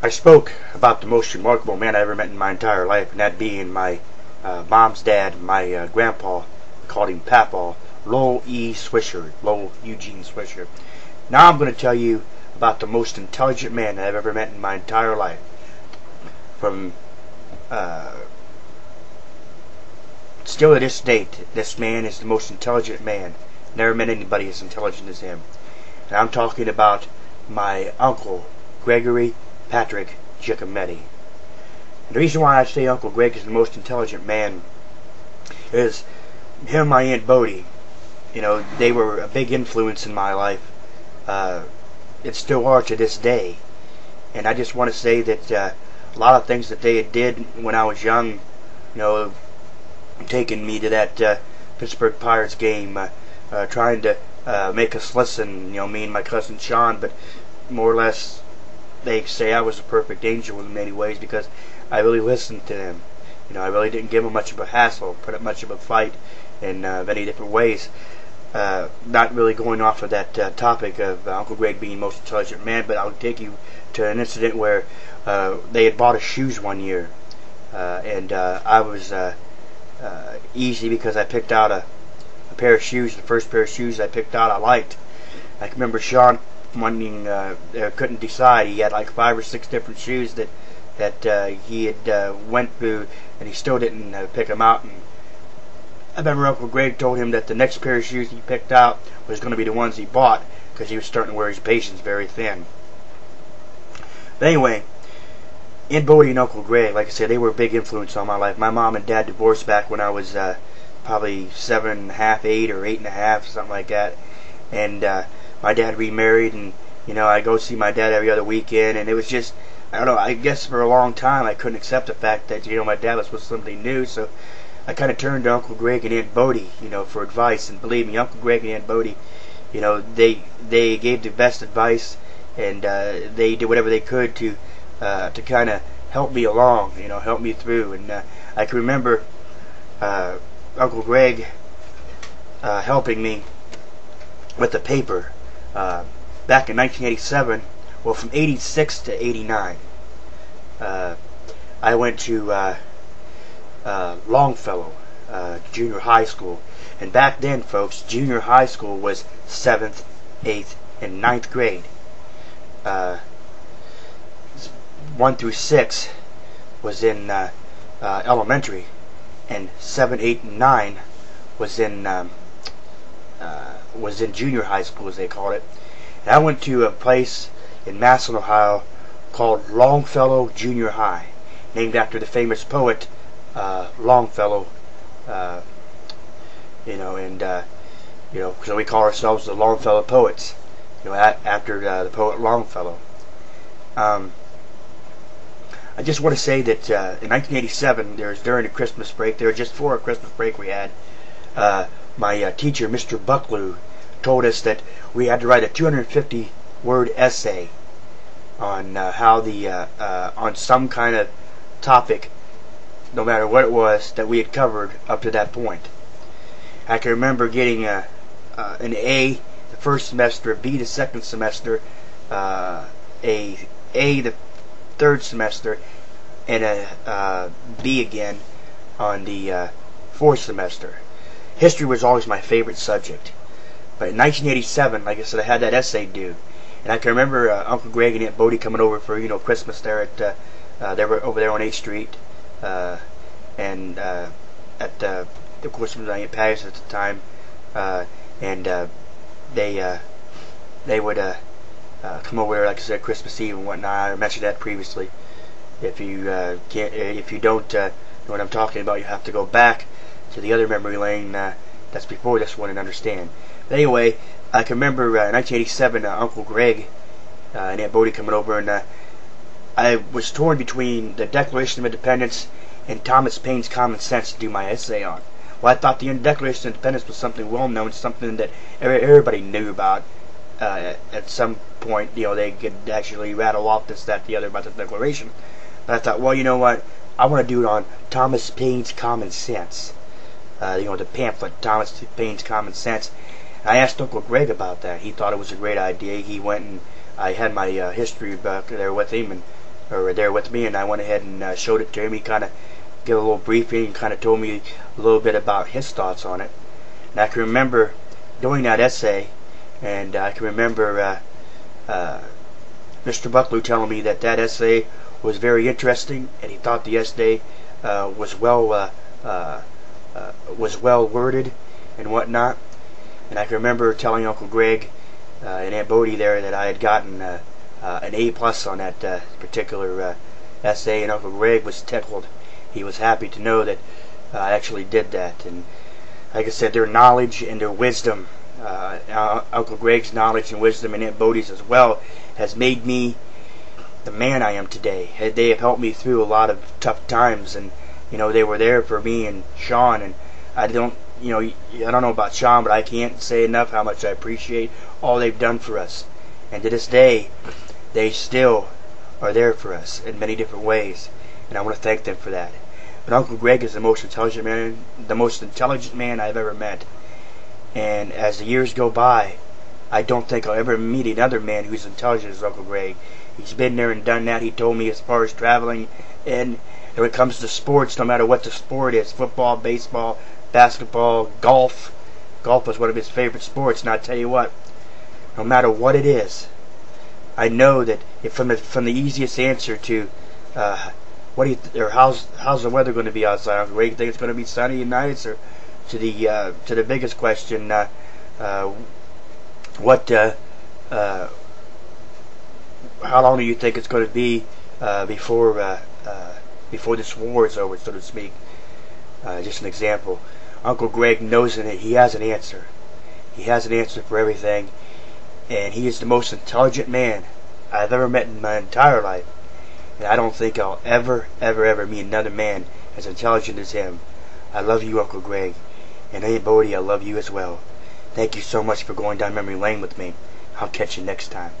I spoke about the most remarkable man I ever met in my entire life, and that being my mom's dad, my grandpa. We called him Papaw, Lowell E. Swisher, Lowell Eugene Swisher. Now I'm going to tell you about the most intelligent man I've ever met in my entire life. Still to this date, this man is the most intelligent man. Never met anybody as intelligent as him. And I'm talking about my uncle, Gregory Patrick Giacometti. And the reason why I say Uncle Greg is the most intelligent man is him and my Aunt Bodie. You know, they were a big influence in my life. It still are to this day. And I just want to say that a lot of things that they did when I was young, you know, taking me to that Pittsburgh Pirates game, trying to make us listen, you know, me and my cousin Sean, but more or less they say I was a perfect angel in many ways because I really listened to them. You know, I really didn't give them much of a hassle, put up much of a fight in many different ways. Not really going off of that topic of Uncle Greg being the most intelligent man, but I'll take you to an incident where they had bought us shoes one year, and I was easy because I picked out a pair of shoes. The first pair of shoes I picked out I liked. I can remember Sean couldn't decide. He had like 5 or 6 different shoes that he had went through, and he still didn't pick them out. And I remember Uncle Greg told him that the next pair of shoes he picked out was going to be the ones he bought because he was starting to wear his patience very thin. But anyway, Aunt Bodie and Uncle Greg, like I said, they were a big influence on my life. My mom and dad divorced back when I was probably 7 1/2, 8 or 8 1/2, something like that. And my dad remarried, and you know, I go see my dad every other weekend, and it was just, I don't know, I guess for a long time I couldn't accept the fact that, you know, my dad was with somebody new, so I kind of turned to Uncle Greg and Aunt Bodie, you know, for advice. And believe me, Uncle Greg and Aunt Bodie, you know, they gave the best advice, and they did whatever they could to kind of help me along, you know, help me through. And I can remember Uncle Greg helping me with the paper back in 1987. Well, from 86 to 89, I went to Longfellow Junior High School. And back then, folks, junior high school was 7th, 8th, and 9th grade. 1 through 6 was in elementary, and 7, 8, and 9 was in junior high school, as they called it. And I went to a place in Massillon, Ohio, called Longfellow Junior High, named after the famous poet Longfellow. You know, and you know, so we call ourselves the Longfellow Poets. You know, after the poet Longfellow. I just want to say that in 1987, during the Christmas break, just before a Christmas break we had, my teacher, Mr. Bucklew, told us that we had to write a 250-word essay on how on some kind of topic, no matter what it was, that we had covered up to that point. I can remember getting an A the first semester, a B the second semester, a the third semester, and a B again on the fourth semester. History was always my favorite subject. But in 1987, like I said, I had that essay due. And I can remember Uncle Greg and Aunt Bodie coming over for, you know, Christmas there at, they were over there on 8th Street. And at, of course, it was my Aunt Patty's at the time. And they would come over there, like I said, Christmas Eve and whatnot. I mentioned that previously. If you don't know what I'm talking about, you have to go back to the other memory lane that's before this one and understand. But anyway, I can remember 1987, Uncle Greg and Aunt Bodie coming over, and I was torn between the Declaration of Independence and Thomas Paine's Common Sense to do my essay on. Well, I thought the Declaration of Independence was something well known, something that everybody knew about. At some point, you know, they could actually rattle off this, that, the other about the Declaration. But I thought, well, you know what? I want to do it on Thomas Paine's Common Sense. You know, the pamphlet, Thomas Paine's Common Sense. And I asked Uncle Greg about that. He thought it was a great idea. He went, and I had my history book there with him, and were there with me, and I went ahead and showed it to him. He kind of gave a little briefing and kind of told me a little bit about his thoughts on it. And I can remember doing that essay, and I can remember Mr. Bucklew telling me that that essay was very interesting, and he thought the essay was well worded and whatnot. And I can remember telling Uncle Greg and Aunt Bodie there that I had gotten an A+ on that particular essay, and Uncle Greg was tickled. He was happy to know that I actually did that. And like I said, their knowledge and their wisdom, Uncle Greg's knowledge and wisdom, and Aunt Bodie's as well, has made me the man I am today. They have helped me through a lot of tough times, and they were there for me and Sean. And I don't know about Sean, but I can't say enough how much I appreciate all they've done for us. And to this day, they still are there for us in many different ways, and I want to thank them for that. But Uncle Greg is the most intelligent man I've ever met. And as the years go by, I don't think I'll ever meet another man who's intelligent as Uncle Greg. He's been there and done that. He told me as far as traveling, and when it comes to sports, no matter what the sport is, football, baseball, basketball, golf. Golf is one of his favorite sports, and I tell you what, no matter what it is, I know that from the easiest answer to how's the weather going to be outside? Uncle Greg, you think it's going to be sunny and nice, or to the biggest question, how long do you think it's going to be before this war is over, so to speak? Just an example. Uncle Greg knows that he has an answer. He has an answer for everything, and he is the most intelligent man I've ever met in my entire life. And I don't think I'll ever meet another man as intelligent as him. I love you, Uncle Greg. And Aunt Bodie, I love you as well. Thank you so much for going down memory lane with me. I'll catch you next time.